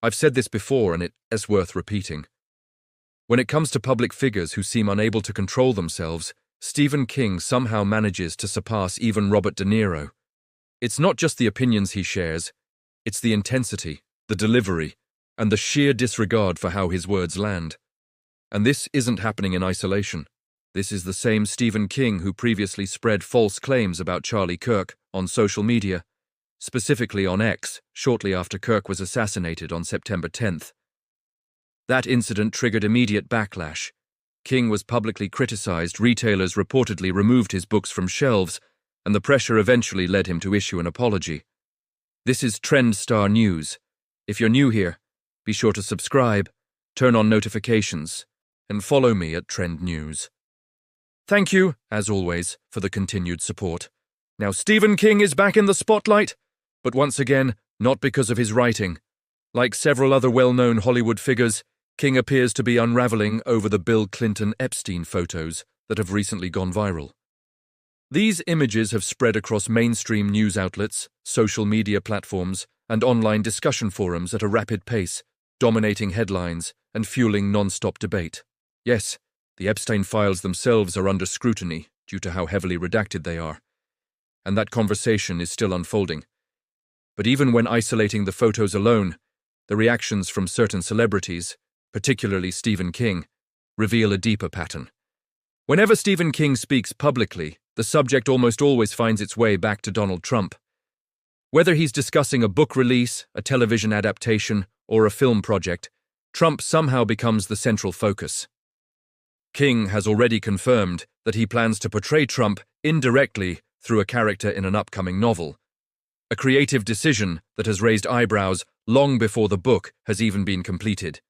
I've said this before, and it's worth repeating. When it comes to public figures who seem unable to control themselves, Stephen King somehow manages to surpass even Robert De Niro. It's not just the opinions he shares, it's the intensity, the delivery, and the sheer disregard for how his words land. And this isn't happening in isolation. This is the same Stephen King who previously spread false claims about Charlie Kirk on social media, specifically on X, shortly after Kirk was assassinated on September 10th. That incident triggered immediate backlash. King was publicly criticized, retailers reportedly removed his books from shelves, and the pressure eventually led him to issue an apology. This is Trend Star News. If you're new here, be sure to subscribe, turn on notifications, and follow me at Trend News. Thank you, as always, for the continued support. Now Stephen King is back in the spotlight, but once again, not because of his writing. Like several other well-known Hollywood figures, King appears to be unraveling over the Bill Clinton Epstein photos that have recently gone viral. These images have spread across mainstream news outlets, social media platforms, and online discussion forums at a rapid pace, dominating headlines and fueling non-stop debate. Yes, the Epstein files themselves are under scrutiny due to how heavily redacted they are, and that conversation is still unfolding. But even when isolating the photos alone, the reactions from certain celebrities, particularly Stephen King, reveal a deeper pattern. Whenever Stephen King speaks publicly, the subject almost always finds its way back to Donald Trump. Whether he's discussing a book release, a television adaptation, or a film project, Trump somehow becomes the central focus. King has already confirmed that he plans to portray Trump indirectly through a character in an upcoming novel, a creative decision that has raised eyebrows long before the book has even been completed.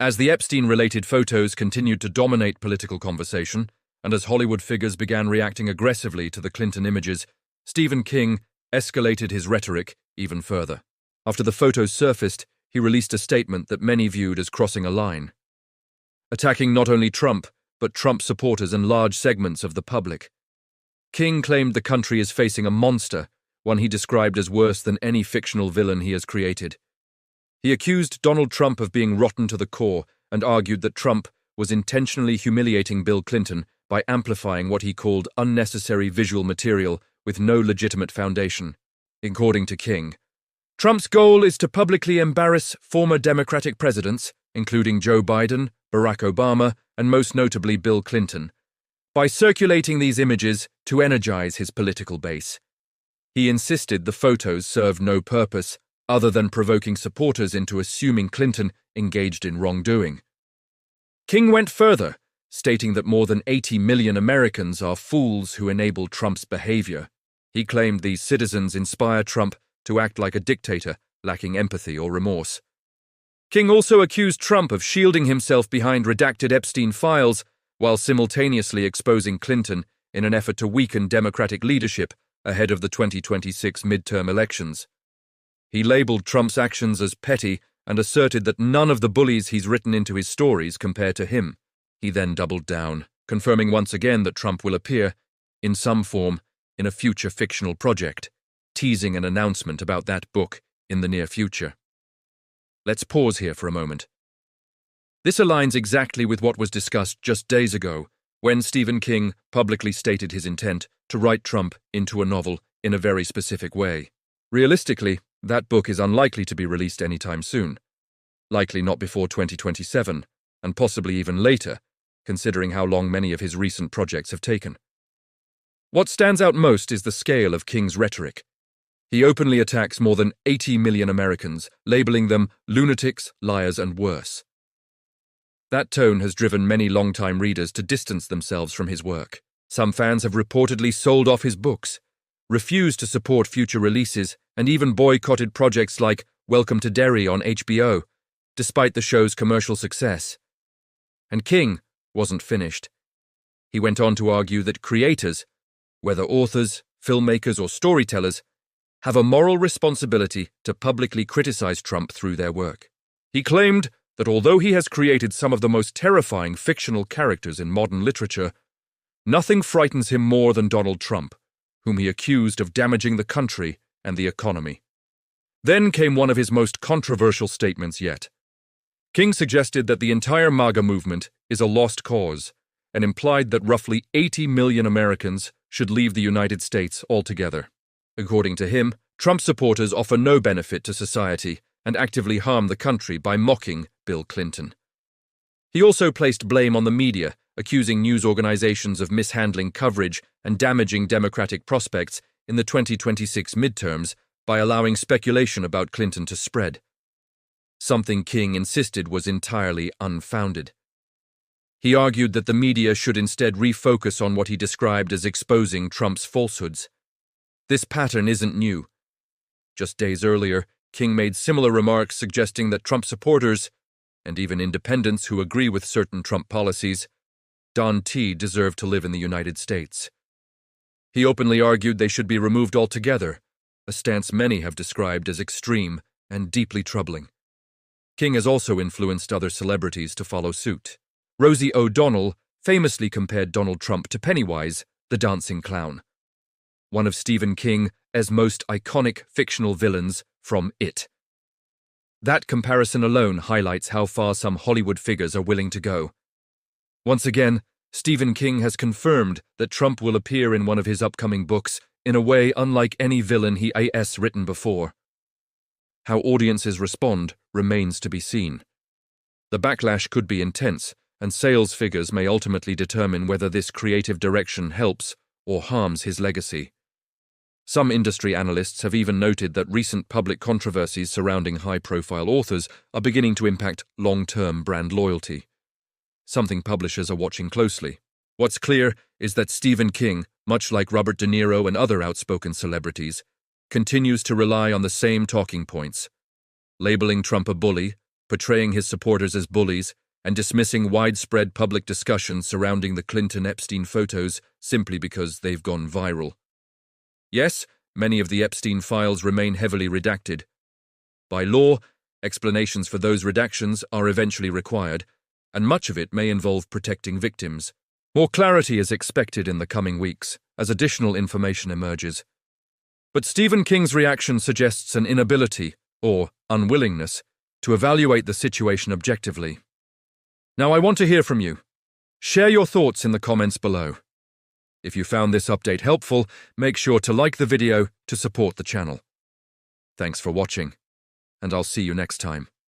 As the Epstein-related photos continued to dominate political conversation, and as Hollywood figures began reacting aggressively to the Clinton images, Stephen King escalated his rhetoric even further. After the photos surfaced, he released a statement that many viewed as crossing a line, attacking not only Trump, but Trump supporters and large segments of the public. King claimed the country is facing a monster, one he described as worse than any fictional villain he has created. He accused Donald Trump of being rotten to the core and argued that Trump was intentionally humiliating Bill Clinton by amplifying what he called unnecessary visual material with no legitimate foundation. According to King, Trump's goal is to publicly embarrass former Democratic presidents, including Joe Biden, Barack Obama, and most notably Bill Clinton, by circulating these images to energize his political base. He insisted the photos served no purpose other than provoking supporters into assuming Clinton engaged in wrongdoing. King went further, stating that more than 80 million Americans are fools who enable Trump's behavior. He claimed these citizens inspire Trump to act like a dictator, lacking empathy or remorse. King also accused Trump of shielding himself behind redacted Epstein files while simultaneously exposing Clinton in an effort to weaken Democratic leadership ahead of the 2026 midterm elections. He labeled Trump's actions as petty and asserted that none of the bullies he's written into his stories compare to him. He then doubled down, confirming once again that Trump will appear, in some form, in a future fictional project, teasing an announcement about that book in the near future. Let's pause here for a moment. This aligns exactly with what was discussed just days ago, when Stephen King publicly stated his intent to write Trump into a novel in a very specific way. Realistically, that book is unlikely to be released anytime soon, likely not before 2027, and possibly even later, considering how long many of his recent projects have taken. What stands out most is the scale of King's rhetoric. He openly attacks more than 80 million Americans, labeling them lunatics, liars, and worse. That tone has driven many longtime readers to distance themselves from his work. Some fans have reportedly sold off his books, refused to support future releases, and even boycotted projects like Welcome to Derry on HBO, despite the show's commercial success. And King wasn't finished. He went on to argue that creators, whether authors, filmmakers, or storytellers, have a moral responsibility to publicly criticize Trump through their work. He claimed that although he has created some of the most terrifying fictional characters in modern literature, nothing frightens him more than Donald Trump, whom he accused of damaging the country and the economy. Then came one of his most controversial statements yet. King suggested that the entire MAGA movement is a lost cause and implied that roughly 80 million Americans should leave the United States altogether. According to him, Trump supporters offer no benefit to society and actively harm the country by mocking Bill Clinton. He also placed blame on the media, accusing news organizations of mishandling coverage and damaging Democratic prospects in the 2026 midterms by allowing speculation about Clinton to spread. Something King insisted was entirely unfounded. He argued that the media should instead refocus on what he described as exposing Trump's falsehoods. This pattern isn't new. Just days earlier, King made similar remarks suggesting that Trump supporters, and even independents who agree with certain Trump policies, deserve to live in the United States. He openly argued they should be removed altogether, a stance many have described as extreme and deeply troubling. King has also influenced other celebrities to follow suit. Rosie O'Donnell famously compared Donald Trump to Pennywise, the dancing clown, one of Stephen King's most iconic fictional villains from It. That comparison alone highlights how far some Hollywood figures are willing to go. Once again, Stephen King has confirmed that Trump will appear in one of his upcoming books in a way unlike any villain he has written before. How audiences respond remains to be seen. The backlash could be intense, and sales figures may ultimately determine whether this creative direction helps or harms his legacy. Some industry analysts have even noted that recent public controversies surrounding high-profile authors are beginning to impact long-term brand loyalty, something publishers are watching closely. What's clear is that Stephen King, much like Robert De Niro and other outspoken celebrities, continues to rely on the same talking points: labeling Trump a bully, portraying his supporters as bullies, and dismissing widespread public discussions surrounding the Clinton-Epstein photos simply because they've gone viral. Yes, many of the Epstein files remain heavily redacted. By law, explanations for those redactions are eventually required, and much of it may involve protecting victims. More clarity is expected in the coming weeks as additional information emerges. But Stephen King's reaction suggests an inability, or unwillingness, to evaluate the situation objectively. Now I want to hear from you. Share your thoughts in the comments below. If you found this update helpful, make sure to like the video to support the channel. Thanks for watching, and I'll see you next time.